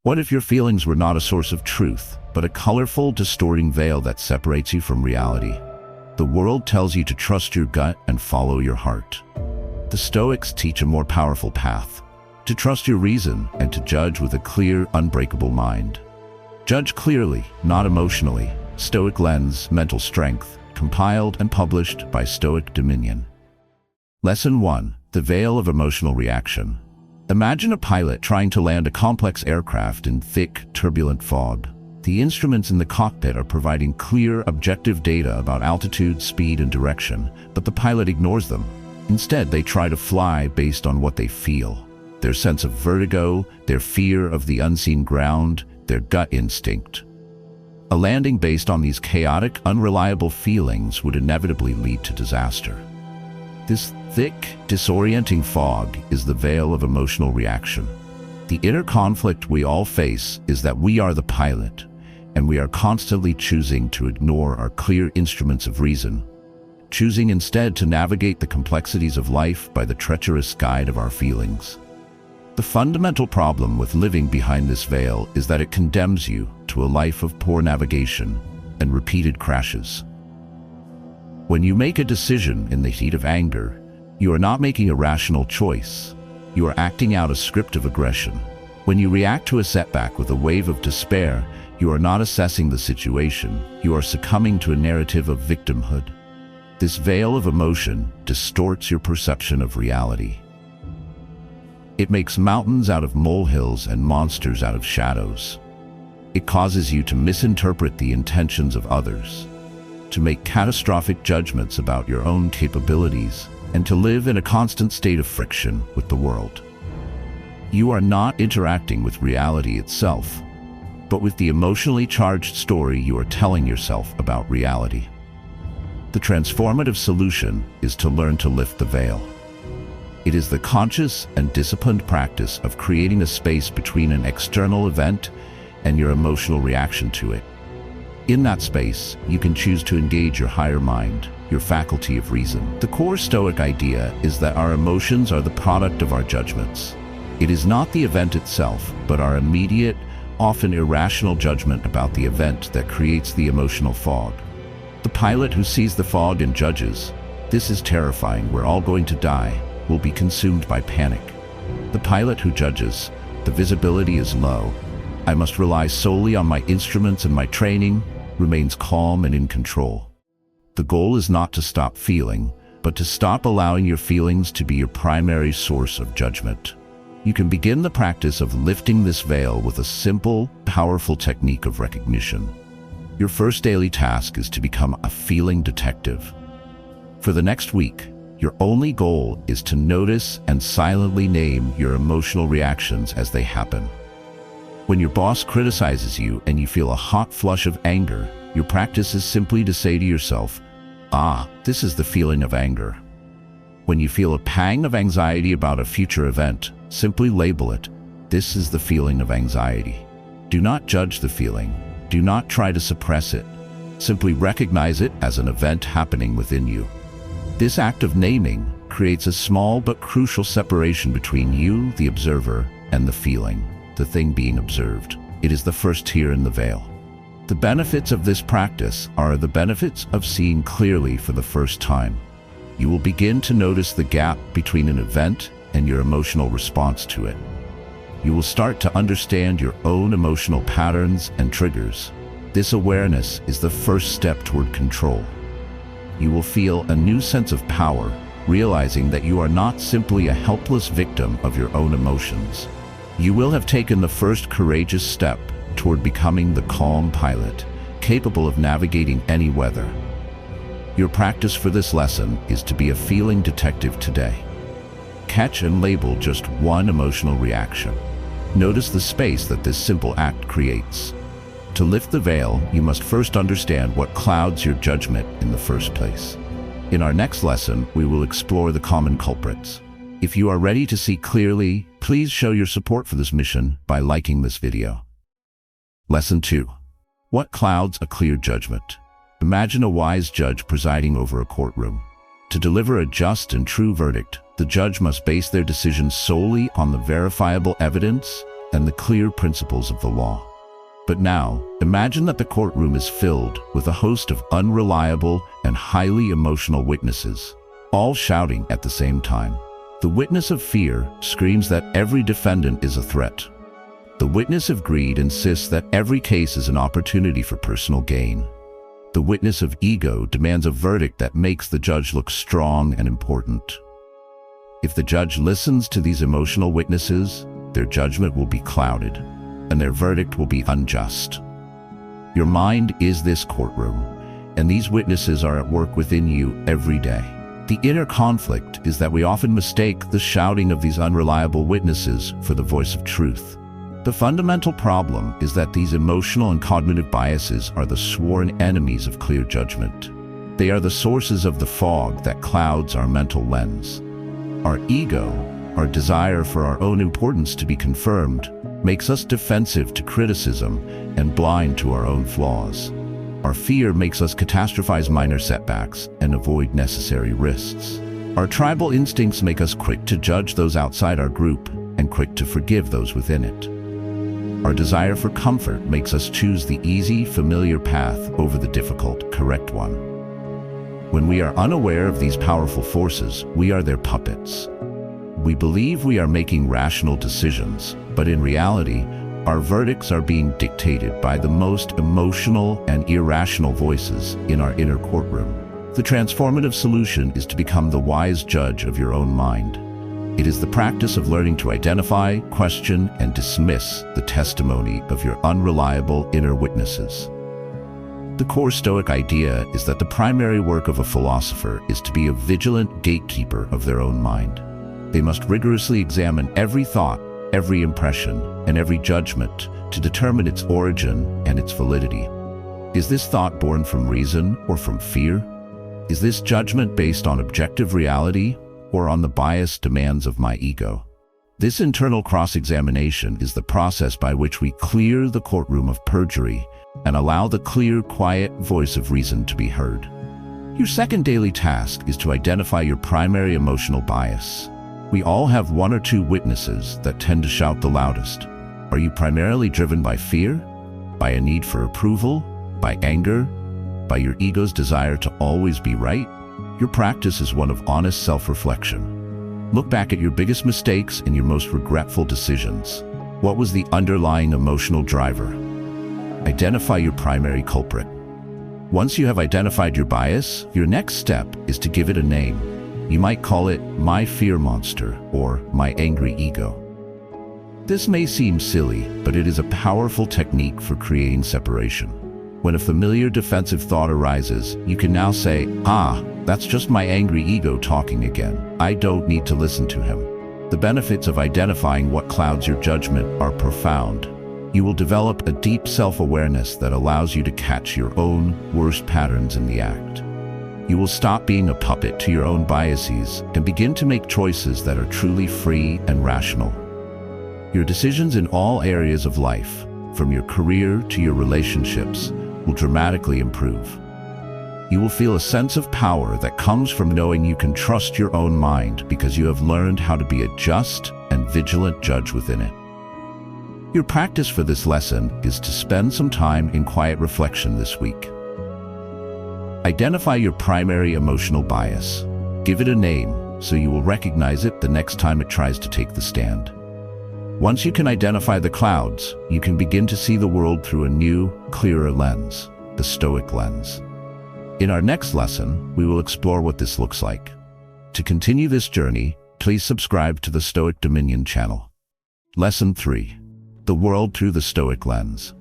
What if your feelings were not a source of truth, but a colorful, distorting veil that separates you from reality? The world tells you to trust your gut and follow your heart. The Stoics teach a more powerful path: to trust your reason and to judge with a clear, unbreakable mind. Judge clearly, not emotionally. Stoic Lens, Mental Strength, compiled and published by Stoic Dominion. Lesson 1. The Veil of Emotional Reaction. Imagine a pilot trying to land a complex aircraft in thick, turbulent fog. The instruments in the cockpit are providing clear, objective data about altitude, speed, and direction, but the pilot ignores them. Instead, they try to fly based on what they feel: their sense of vertigo, their fear of the unseen ground, their gut instinct. A landing based on these chaotic, unreliable feelings would inevitably lead to disaster. This thick, disorienting fog is the veil of emotional reaction. The inner conflict we all face is that we are the pilot, and we are constantly choosing to ignore our clear instruments of reason, choosing instead to navigate the complexities of life by the treacherous guide of our feelings. The fundamental problem with living behind this veil is that it condemns you to a life of poor navigation and repeated crashes. When you make a decision in the heat of anger, you are not making a rational choice. You are acting out a script of aggression. When you react to a setback with a wave of despair, you are not assessing the situation. You are succumbing to a narrative of victimhood. This veil of emotion distorts your perception of reality. It makes mountains out of molehills and monsters out of shadows. It causes you to misinterpret the intentions of others, to make catastrophic judgments about your own capabilities, and to live in a constant state of friction with the world. You are not interacting with reality itself, but with the emotionally charged story you are telling yourself about reality. The transformative solution is to learn to lift the veil. It is the conscious and disciplined practice of creating a space between an external event and your emotional reaction to it. In that space, you can choose to engage your higher mind, your faculty of reason. The core Stoic idea is that our emotions are the product of our judgments. It is not the event itself, but our immediate, often irrational judgment about the event that creates the emotional fog. The pilot who sees the fog and judges, "This is terrifying, we're all going to die," will be consumed by panic. The pilot who judges, "The visibility is low, I must rely solely on my instruments and my training," remains calm and in control. The goal is not to stop feeling, but to stop allowing your feelings to be your primary source of judgment. You can begin the practice of lifting this veil with a simple, powerful technique of recognition. Your first daily task is to become a feeling detective. For the next week, your only goal is to notice and silently name your emotional reactions as they happen. When your boss criticizes you and you feel a hot flush of anger, your practice is simply to say to yourself, this is the feeling of anger. When you feel a pang of anxiety about a future event, simply label it, "This is the feeling of anxiety." Do not judge the feeling. Do not try to suppress it. Simply recognize it as an event happening within you. This act of naming creates a small but crucial separation between you, the observer, and the feeling, the thing being observed. It is the first tear in the veil. The benefits of this practice are the benefits of seeing clearly for the first time. You will begin to notice the gap between an event and your emotional response to it. You will start to understand your own emotional patterns and triggers. This awareness is the first step toward control. You will feel a new sense of power, realizing that you are not simply a helpless victim of your own emotions. You will have taken the first courageous step toward becoming the calm pilot, capable of navigating any weather. Your practice for this lesson is to be a feeling detective today. Catch and label just one emotional reaction. Notice the space that this simple act creates. To lift the veil, you must first understand what clouds your judgment in the first place. In our next lesson, we will explore the common culprits. If you are ready to see clearly, please show your support for this mission by liking this video. Lesson 2. What clouds a clear judgment? Imagine a wise judge presiding over a courtroom. To deliver a just and true verdict, the judge must base their decisions solely on the verifiable evidence and the clear principles of the law. But now, imagine that the courtroom is filled with a host of unreliable and highly emotional witnesses, all shouting at the same time. The witness of fear screams that every defendant is a threat. The witness of greed insists that every case is an opportunity for personal gain. The witness of ego demands a verdict that makes the judge look strong and important. If the judge listens to these emotional witnesses, their judgment will be clouded, and their verdict will be unjust. Your mind is this courtroom, and these witnesses are at work within you every day. The inner conflict is that we often mistake the shouting of these unreliable witnesses for the voice of truth. The fundamental problem is that these emotional and cognitive biases are the sworn enemies of clear judgment. They are the sources of the fog that clouds our mental lens. Our ego, our desire for our own importance to be confirmed, makes us defensive to criticism and blind to our own flaws. Our fear makes us catastrophize minor setbacks and avoid necessary risks. Our tribal instincts make us quick to judge those outside our group and quick to forgive those within it. Our desire for comfort makes us choose the easy, familiar path over the difficult, correct one. When we are unaware of these powerful forces, we are their puppets. We believe we are making rational decisions, but in reality, our verdicts are being dictated by the most emotional and irrational voices in our inner courtroom. The transformative solution is to become the wise judge of your own mind. It is the practice of learning to identify, question, and dismiss the testimony of your unreliable inner witnesses. The core Stoic idea is that the primary work of a philosopher is to be a vigilant gatekeeper of their own mind. They must rigorously examine every thought, every impression, and every judgment to determine its origin and its validity. Is this thought born from reason or from fear? Is this judgment based on objective reality or on the biased demands of my ego? This internal cross-examination is the process by which we clear the courtroom of perjury and allow the clear, quiet voice of reason to be heard. Your second daily task is to identify your primary emotional bias. We all have one or two witnesses that tend to shout the loudest. Are you primarily driven by fear? By a need for approval? By anger? By your ego's desire to always be right? Your practice is one of honest self-reflection. Look back at your biggest mistakes and your most regretful decisions. What was the underlying emotional driver? Identify your primary culprit. Once you have identified your bias, your next step is to give it a name. You might call it my fear monster or my angry ego. This may seem silly, but it is a powerful technique for creating separation. When a familiar defensive thought arises, you can now say, that's just my angry ego talking again. I don't need to listen to him. The benefits of identifying what clouds your judgment are profound. You will develop a deep self-awareness that allows you to catch your own worst patterns in the act. You will stop being a puppet to your own biases and begin to make choices that are truly free and rational. Your decisions in all areas of life, from your career to your relationships, will dramatically improve. You will feel a sense of power that comes from knowing you can trust your own mind because you have learned how to be a just and vigilant judge within it. Your practice for this lesson is to spend some time in quiet reflection this week. Identify your primary emotional bias. Give it a name so you will recognize it the next time it tries to take the stand. Once you can identify the clouds, you can begin to see the world through a new, clearer lens, the Stoic lens. In our next lesson, we will explore what this looks like. To continue this journey, please subscribe to the Stoic Dominion channel. Lesson 3. The world through the Stoic lens.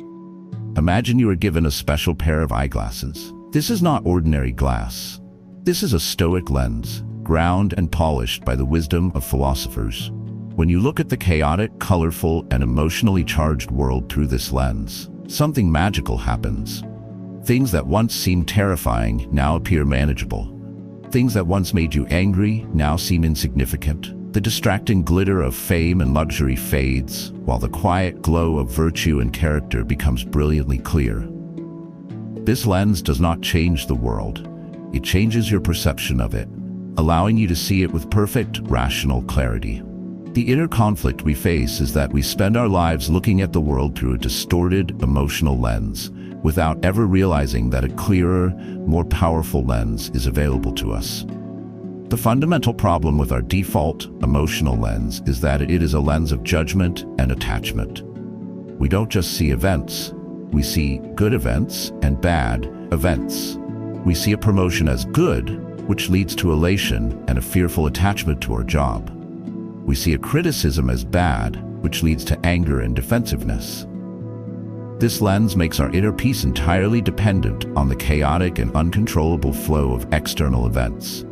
Imagine you are given a special pair of eyeglasses. This is not ordinary glass. This is a Stoic lens, ground and polished by the wisdom of philosophers. When you look at the chaotic, colorful, and emotionally charged world through this lens, something magical happens. Things that once seemed terrifying now appear manageable. Things that once made you angry now seem insignificant. The distracting glitter of fame and luxury fades, while the quiet glow of virtue and character becomes brilliantly clear. This lens does not change the world. It changes your perception of it, allowing you to see it with perfect, rational clarity. The inner conflict we face is that we spend our lives looking at the world through a distorted emotional lens, without ever realizing that a clearer, more powerful lens is available to us. The fundamental problem with our default emotional lens is that it is a lens of judgment and attachment. We don't just see events, we see good events and bad events. We see a promotion as good, which leads to elation and a fearful attachment to our job. We see a criticism as bad, which leads to anger and defensiveness. This lens makes our inner peace entirely dependent on the chaotic and uncontrollable flow of external events.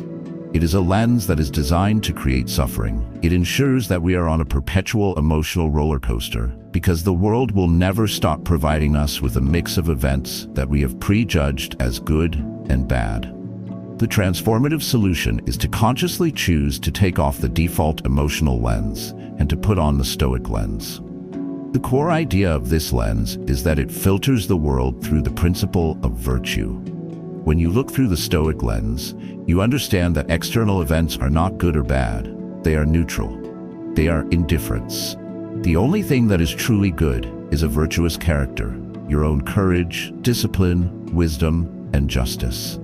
It is a lens that is designed to create suffering. It ensures that we are on a perpetual emotional roller coaster, because the world will never stop providing us with a mix of events that we have prejudged as good and bad. The transformative solution is to consciously choose to take off the default emotional lens and to put on the Stoic lens. The core idea of this lens is that it filters the world through the principle of virtue. When you look through the Stoic lens, you understand that external events are not good or bad. They are neutral. They are indifference. The only thing that is truly good is a virtuous character, your own courage, discipline, wisdom, and justice.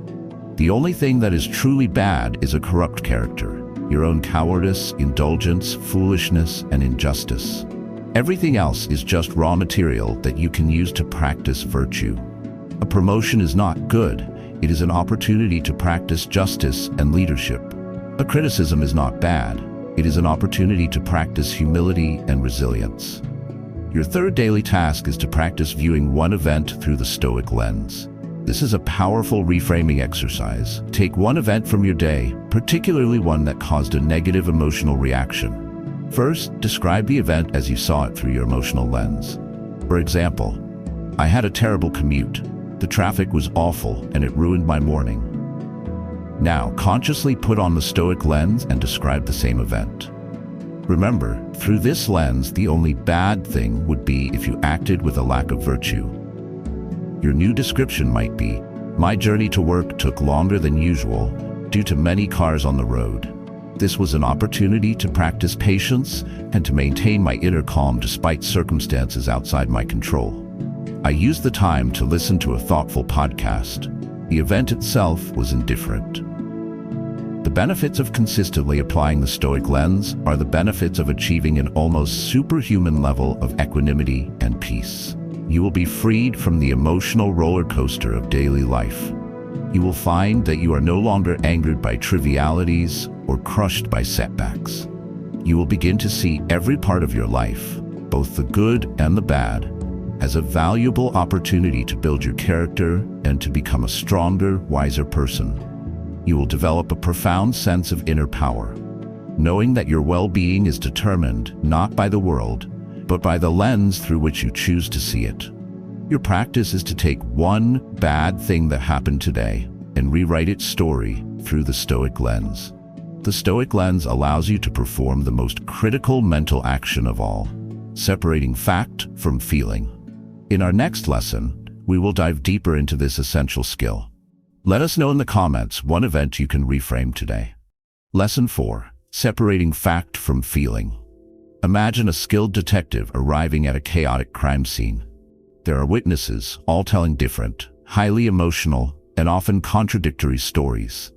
The only thing that is truly bad is a corrupt character, your own cowardice, indulgence, foolishness, and injustice. Everything else is just raw material that you can use to practice virtue. A promotion is not good. It is an opportunity to practice justice and leadership. A criticism is not bad. It is an opportunity to practice humility and resilience. Your third daily task is to practice viewing one event through the Stoic lens. This is a powerful reframing exercise. Take one event from your day, particularly one that caused a negative emotional reaction. First, describe the event as you saw it through your emotional lens. For example, I had a terrible commute. The traffic was awful and it ruined my morning. Now, consciously put on the Stoic lens and describe the same event. Remember, through this lens, the only bad thing would be if you acted with a lack of virtue. Your new description might be, my journey to work took longer than usual due to many cars on the road. This was an opportunity to practice patience and to maintain my inner calm despite circumstances outside my control. I used the time to listen to a thoughtful podcast. The event itself was indifferent. The benefits of consistently applying the Stoic lens are the benefits of achieving an almost superhuman level of equanimity and peace. You will be freed from the emotional roller coaster of daily life. You will find that you are no longer angered by trivialities or crushed by setbacks. You will begin to see every part of your life, both the good and the bad, as a valuable opportunity to build your character and to become a stronger, wiser person. You will develop a profound sense of inner power, knowing that your well-being is determined not by the world, but by the lens through which you choose to see it. Your practice is to take one bad thing that happened today and rewrite its story through the Stoic lens. The Stoic lens allows you to perform the most critical mental action of all, separating fact from feeling. In our next lesson, we will dive deeper into this essential skill. Let us know in the comments one event you can reframe today. Lesson 4. Separating fact from feeling. Imagine a skilled detective arriving at a chaotic crime scene. There are witnesses, all telling different, highly emotional, and often contradictory stories.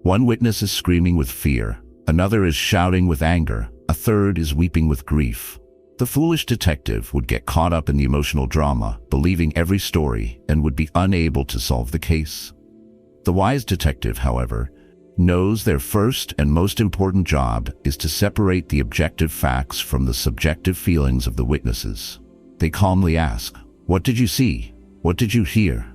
One witness is screaming with fear, another is shouting with anger, a third is weeping with grief. The foolish detective would get caught up in the emotional drama, believing every story, and would be unable to solve the case. The wise detective, however, knows their first and most important job is to separate the objective facts from the subjective feelings of the witnesses. They calmly ask, "What did you see? What did you hear?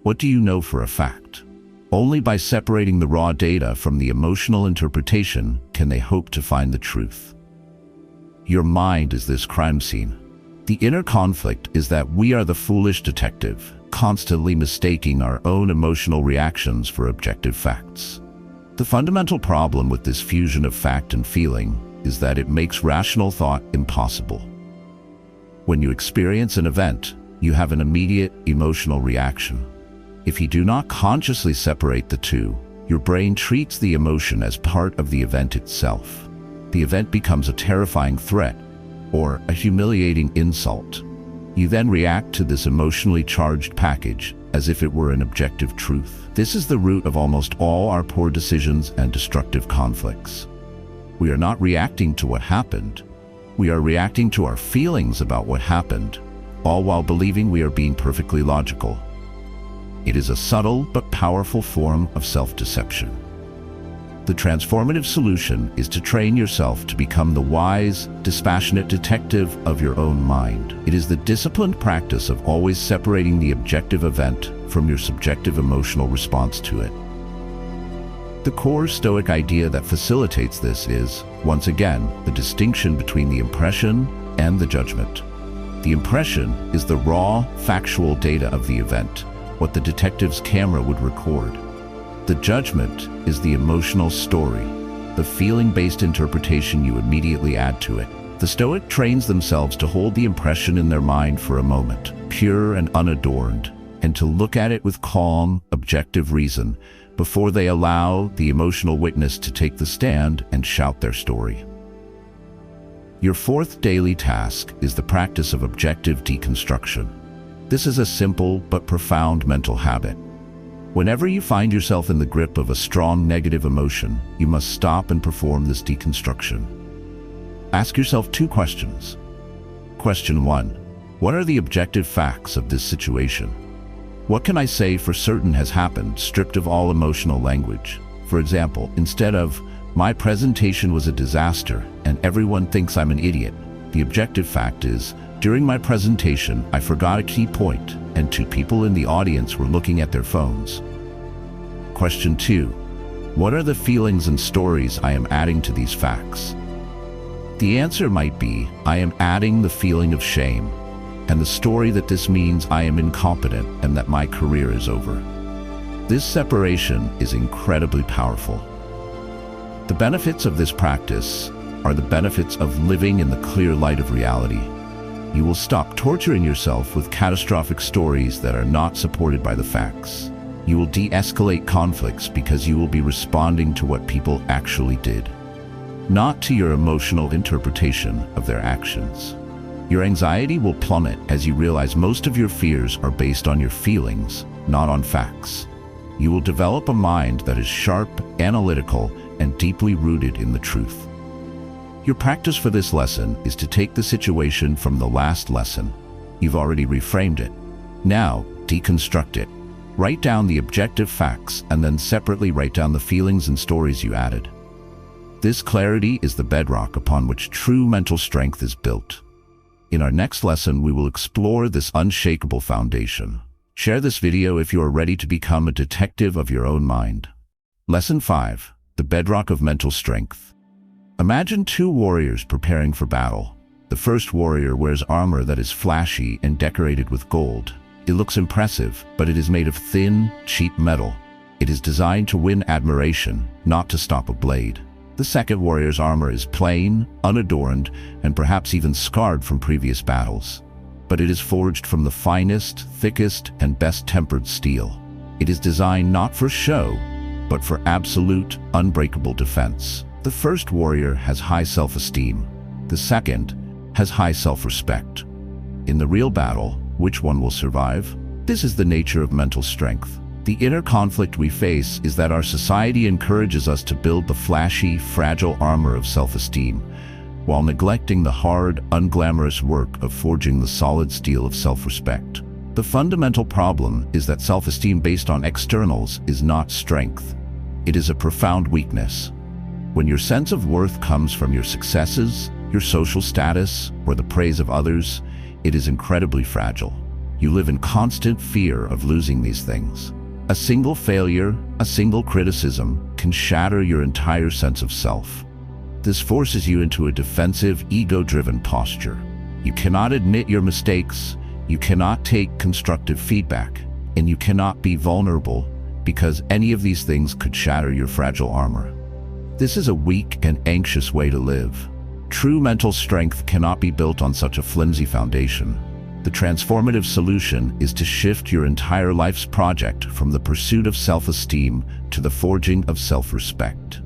What do you know for a fact?" Only by separating the raw data from the emotional interpretation can they hope to find the truth. Your mind is this crime scene. The inner conflict is that we are the foolish detective, constantly mistaking our own emotional reactions for objective facts. The fundamental problem with this fusion of fact and feeling is that it makes rational thought impossible. When you experience an event, you have an immediate emotional reaction. If you do not consciously separate the two, your brain treats the emotion as part of the event itself. the event becomes a terrifying threat or a humiliating insult. You then react to this emotionally charged package as if it were an objective truth. This is the root of almost all our poor decisions and destructive conflicts. We are not reacting to what happened. We are reacting to our feelings about what happened, all while believing we are being perfectly logical. It is a subtle but powerful form of self-deception. The transformative solution is to train yourself to become the wise, dispassionate detective of your own mind. It is the disciplined practice of always separating the objective event from your subjective emotional response to it. The core Stoic idea that facilitates this is, once again, the distinction between the impression and the judgment. The impression is the raw, factual data of the event, what the detective's camera would record. The judgment is the emotional story, the feeling-based interpretation you immediately add to it. The Stoic trains themselves to hold the impression in their mind for a moment, pure and unadorned, and to look at it with calm, objective reason before they allow the emotional witness to take the stand and shout their story. Your fourth daily task is the practice of objective deconstruction. This is a simple but profound mental habit. Whenever you find yourself in the grip of a strong negative emotion, you must stop and perform this deconstruction. Ask yourself two questions. Question 1. What are the objective facts of this situation? What can I say for certain has happened, stripped of all emotional language? For example, instead of, "My presentation was a disaster and everyone thinks I'm an idiot," the objective fact is, "During my presentation, I forgot a key point, and 2 people in the audience were looking at their phones." Question 2. What are the feelings and stories I am adding to these facts? The answer might be, I am adding the feeling of shame, and the story that this means I am incompetent and that my career is over. This separation is incredibly powerful. The benefits of this practice are the benefits of living in the clear light of reality. You will stop torturing yourself with catastrophic stories that are not supported by the facts. You will de-escalate conflicts because you will be responding to what people actually did, not to your emotional interpretation of their actions. Your anxiety will plummet as you realize most of your fears are based on your feelings, not on facts. You will develop a mind that is sharp, analytical, and deeply rooted in the truth. Your practice for this lesson is to take the situation from the last lesson. You've already reframed it. Now, deconstruct it. Write down the objective facts and then separately write down the feelings and stories you added. This clarity is the bedrock upon which true mental strength is built. In our next lesson, we will explore this unshakable foundation. Share this video if you are ready to become a detective of your own mind. Lesson 5. The bedrock of mental strength. Imagine 2 warriors preparing for battle. The first warrior wears armor that is flashy and decorated with gold. It looks impressive, but it is made of thin, cheap metal. It is designed to win admiration, not to stop a blade. The second warrior's armor is plain, unadorned, and perhaps even scarred from previous battles. But it is forged from the finest, thickest, and best-tempered steel. It is designed not for show, but for absolute, unbreakable defense. The first warrior has high self-esteem. The second has high self-respect. In the real battle, which one will survive? This is the nature of mental strength. The inner conflict we face is that our society encourages us to build the flashy, fragile armor of self-esteem, while neglecting the hard, unglamorous work of forging the solid steel of self-respect. The fundamental problem is that self-esteem based on externals is not strength. It is a profound weakness. When your sense of worth comes from your successes, your social status, or the praise of others, it is incredibly fragile. You live in constant fear of losing these things. A single failure, a single criticism, can shatter your entire sense of self. This forces you into a defensive, ego-driven posture. You cannot admit your mistakes, you cannot take constructive feedback, and you cannot be vulnerable because any of these things could shatter your fragile armor. This is a weak and anxious way to live. True mental strength cannot be built on such a flimsy foundation. The transformative solution is to shift your entire life's project from the pursuit of self-esteem to the forging of self-respect.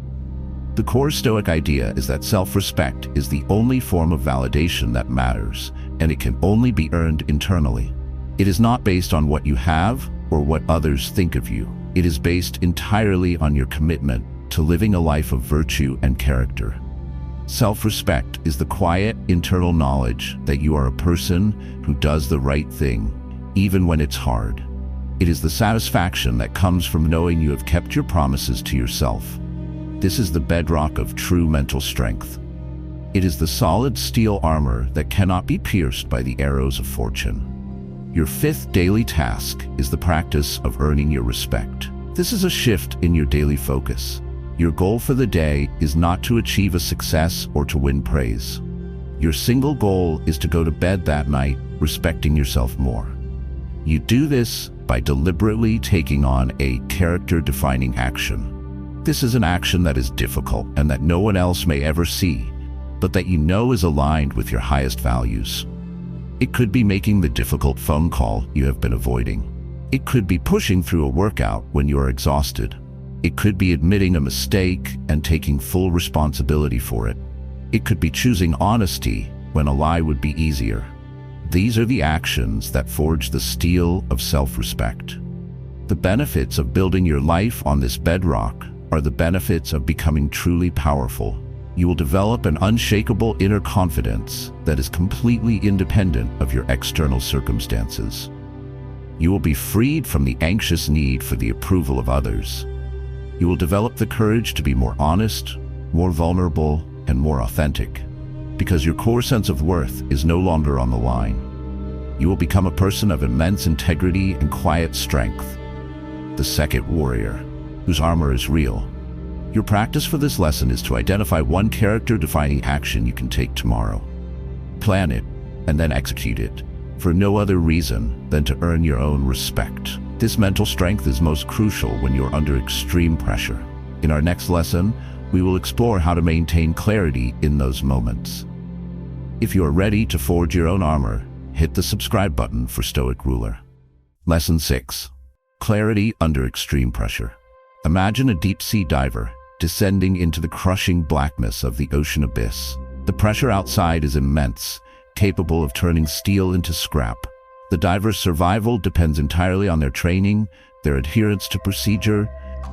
The core Stoic idea is that self-respect is the only form of validation that matters, and it can only be earned internally. It is not based on what you have or what others think of you. It is based entirely on your commitment to living a life of virtue and character. Self-respect is the quiet, internal knowledge that you are a person who does the right thing, even when it's hard. It is the satisfaction that comes from knowing you have kept your promises to yourself. This is the bedrock of true mental strength. It is the solid steel armor that cannot be pierced by the arrows of fortune. Your fifth daily task is the practice of earning your respect. This is a shift in your daily focus. Your goal for the day is not to achieve a success or to win praise. Your single goal is to go to bed that night respecting yourself more. You do this by deliberately taking on a character-defining action. This is an action that is difficult and that no one else may ever see, but that you know is aligned with your highest values. It could be making the difficult phone call you have been avoiding. It could be pushing through a workout when you are exhausted. It could be admitting a mistake and taking full responsibility for it. It could be choosing honesty when a lie would be easier. These are the actions that forge the steel of self-respect. The benefits of building your life on this bedrock are the benefits of becoming truly powerful. You will develop an unshakable inner confidence that is completely independent of your external circumstances. You will be freed from the anxious need for the approval of others. You will develop the courage to be more honest, more vulnerable, and more authentic, because your core sense of worth is no longer on the line. You will become a person of immense integrity and quiet strength, the second warrior, whose armor is real. Your practice for this lesson is to identify one character-defining action you can take tomorrow. Plan it, and then execute it, for no other reason than to earn your own respect. This mental strength is most crucial when you're under extreme pressure. In our next lesson, we will explore how to maintain clarity in those moments. If you are ready to forge your own armor, hit the subscribe button for Stoic Ruler. Lesson 6. Clarity under extreme pressure. Imagine a deep-sea diver descending into the crushing blackness of the ocean abyss. The pressure outside is immense, capable of turning steel into scrap. The diver's survival depends entirely on their training, their adherence to procedure,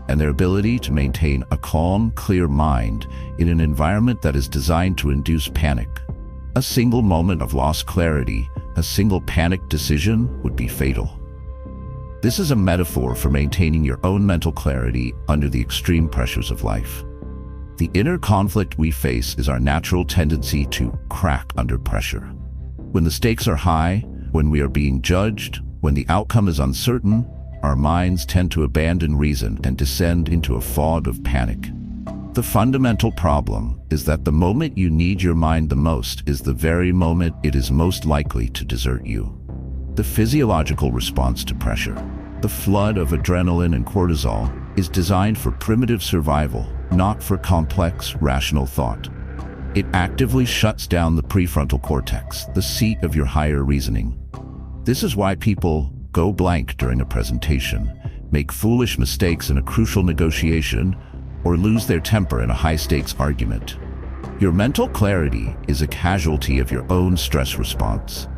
and their ability to maintain a calm, clear mind in an environment that is designed to induce panic. A single moment of lost clarity, a single panicked decision would be fatal. This is a metaphor for maintaining your own mental clarity under the extreme pressures of life. The inner conflict we face is our natural tendency to crack under pressure. When the stakes are high, when we are being judged, when the outcome is uncertain, our minds tend to abandon reason and descend into a fog of panic. The fundamental problem is that the moment you need your mind the most is the very moment it is most likely to desert you. The physiological response to pressure, the flood of adrenaline and cortisol, is designed for primitive survival, not for complex, rational thought. It actively shuts down the prefrontal cortex, the seat of your higher reasoning. This is why people go blank during a presentation, make foolish mistakes in a crucial negotiation, or lose their temper in a high-stakes argument. Your mental clarity is a casualty of your own stress response.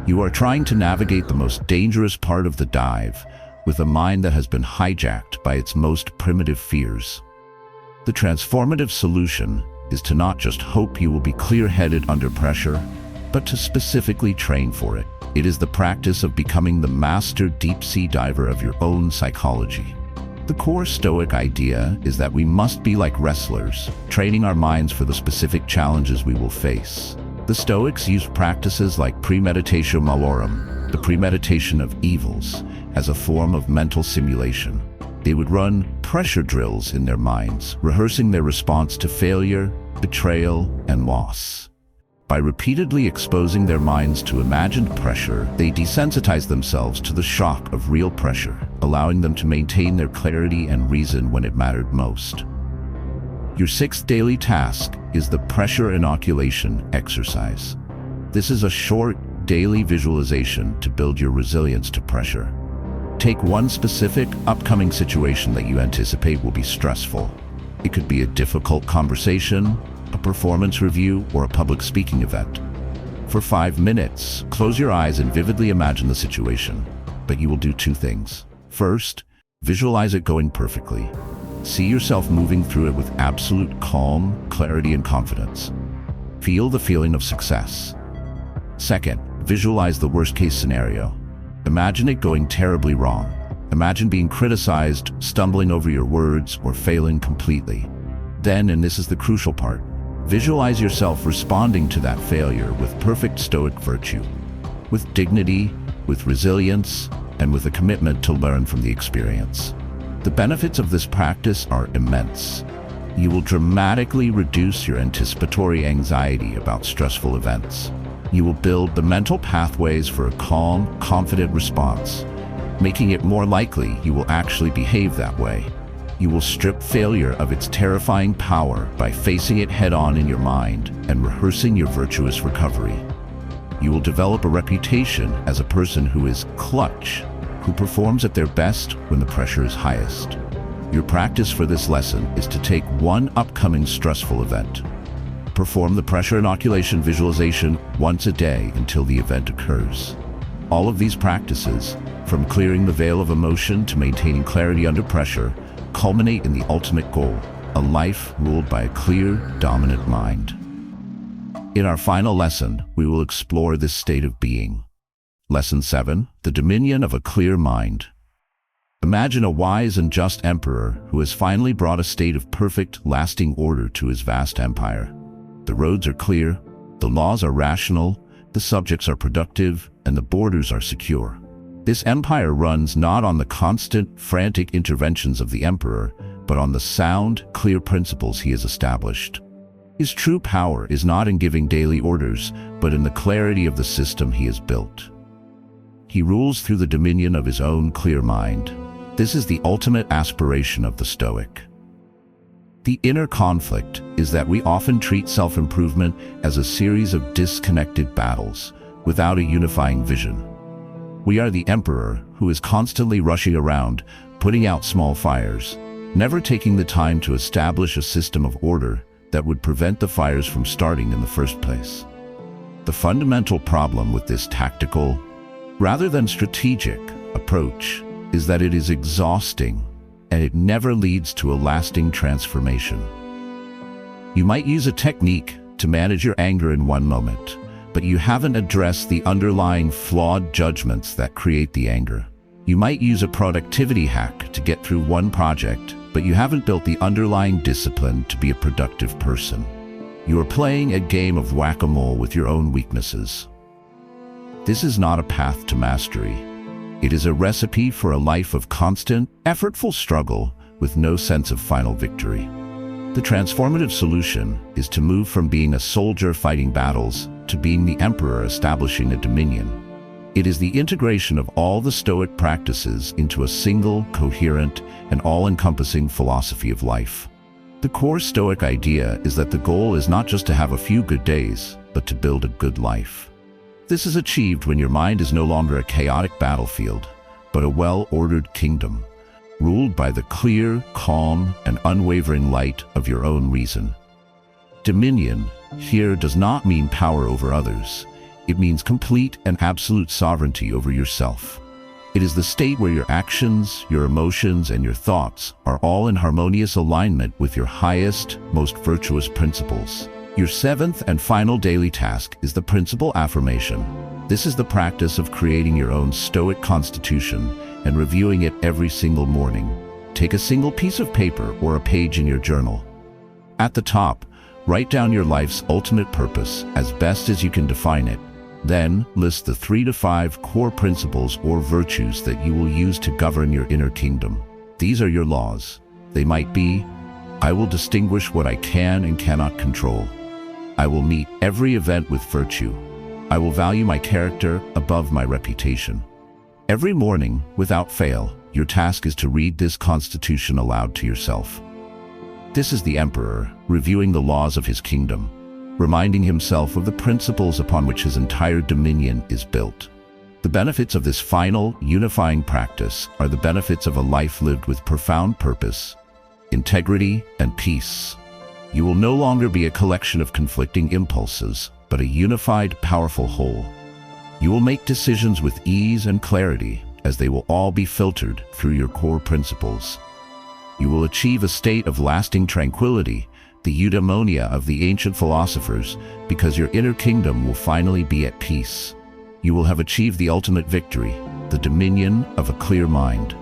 You are trying to navigate the most dangerous part of the dive with a mind that has been hijacked by its most primitive fears. The transformative solution is to not just hope you will be clear-headed under pressure, but to specifically train for it. It is the practice of becoming the master deep-sea diver of your own psychology. The core Stoic idea is that we must be like wrestlers, training our minds for the specific challenges we will face. The Stoics used practices like premeditatio malorum, the premeditation of evils, as a form of mental simulation. They would run pressure drills in their minds, rehearsing their response to failure, betrayal, and loss. By repeatedly exposing their minds to imagined pressure, they desensitized themselves to the shock of real pressure, allowing them to maintain their clarity and reason when it mattered most. Your sixth daily task is the pressure inoculation exercise. This is a short, daily visualization to build your resilience to pressure. Take one specific, upcoming situation that you anticipate will be stressful. It could be a difficult conversation, a performance review, or a public speaking event. For 5 minutes, close your eyes and vividly imagine the situation. But you will do 2 things. First, visualize it going perfectly. See yourself moving through it with absolute calm, clarity, and confidence. Feel the feeling of success. Second, visualize the worst-case scenario. Imagine it going terribly wrong. Imagine being criticized, stumbling over your words, or failing completely. Then, and this is the crucial part, visualize yourself responding to that failure with perfect Stoic virtue, with dignity, with resilience, and with a commitment to learn from the experience. The benefits of this practice are immense. You will dramatically reduce your anticipatory anxiety about stressful events. You will build the mental pathways for a calm, confident response, making it more likely you will actually behave that way. You will strip failure of its terrifying power by facing it head-on in your mind and rehearsing your virtuous recovery. You will develop a reputation as a person who is clutch, who performs at their best when the pressure is highest. Your practice for this lesson is to take one upcoming stressful event. Perform the pressure inoculation visualization once a day until the event occurs. All of these practices, from clearing the veil of emotion to maintaining clarity under pressure, culminate in the ultimate goal, a life ruled by a clear, dominant mind. In our final lesson, we will explore this state of being. Lesson 7, the dominion of a clear mind. Imagine a wise and just emperor who has finally brought a state of perfect, lasting order to his vast empire. The roads are clear, the laws are rational, the subjects are productive, and the borders are secure. This empire runs not on the constant, frantic interventions of the emperor, but on the sound, clear principles he has established. His true power is not in giving daily orders, but in the clarity of the system he has built. He rules through the dominion of his own clear mind. This is the ultimate aspiration of the Stoic. The inner conflict is that we often treat self-improvement as a series of disconnected battles, without a unifying vision. We are the emperor who is constantly rushing around, putting out small fires, never taking the time to establish a system of order that would prevent the fires from starting in the first place. The fundamental problem with this tactical, rather than strategic, approach is that it is exhausting and it never leads to a lasting transformation. You might use a technique to manage your anger in one moment, but you haven't addressed the underlying flawed judgments that create the anger. You might use a productivity hack to get through one project, but you haven't built the underlying discipline to be a productive person. You are playing a game of whack-a-mole with your own weaknesses. This is not a path to mastery. It is a recipe for a life of constant, effortful struggle with no sense of final victory. The transformative solution is to move from being a soldier fighting battles to being the emperor establishing a dominion. It is the integration of all the Stoic practices into a single, coherent, and all-encompassing philosophy of life. The core Stoic idea is that the goal is not just to have a few good days, but to build a good life. This is achieved when your mind is no longer a chaotic battlefield, but a well-ordered kingdom, ruled by the clear, calm, and unwavering light of your own reason. Dominion here does not mean power over others. It means complete and absolute sovereignty over yourself. It is the state where your actions, your emotions, and your thoughts are all in harmonious alignment with your highest, most virtuous principles. Your 7th and final daily task is the principle affirmation. This is the practice of creating your own Stoic constitution and reviewing it every single morning. Take a single piece of paper or a page in your journal. At the top, write down your life's ultimate purpose as best as you can define it. Then, list the 3 to 5 core principles or virtues that you will use to govern your inner kingdom. These are your laws. They might be, I will distinguish what I can and cannot control. I will meet every event with virtue. I will value my character above my reputation. Every morning, without fail, your task is to read this constitution aloud to yourself. This is the emperor, reviewing the laws of his kingdom, reminding himself of the principles upon which his entire dominion is built. The benefits of this final, unifying practice are the benefits of a life lived with profound purpose, integrity, and peace. You will no longer be a collection of conflicting impulses, but a unified, powerful whole. You will make decisions with ease and clarity, as they will all be filtered through your core principles. You will achieve a state of lasting tranquility, the eudaimonia of the ancient philosophers, because your inner kingdom will finally be at peace. You will have achieved the ultimate victory, the dominion of a clear mind.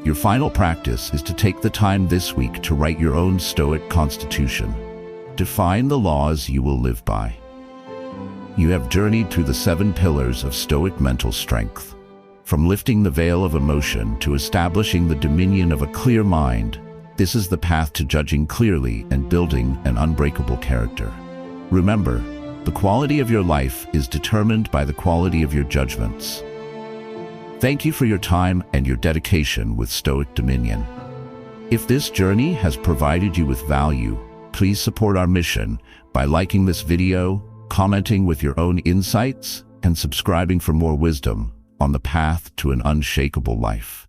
Your final practice is to take the time this week to write your own Stoic constitution. Define the laws you will live by. You have journeyed through the 7 pillars of Stoic mental strength. From lifting the veil of emotion to establishing the dominion of a clear mind, this is the path to judging clearly and building an unbreakable character. Remember, the quality of your life is determined by the quality of your judgments. Thank you for your time and your dedication with Stoic Dominion. If this journey has provided you with value, please support our mission by liking this video, commenting with your own insights, and subscribing for more wisdom on the path to an unshakable life.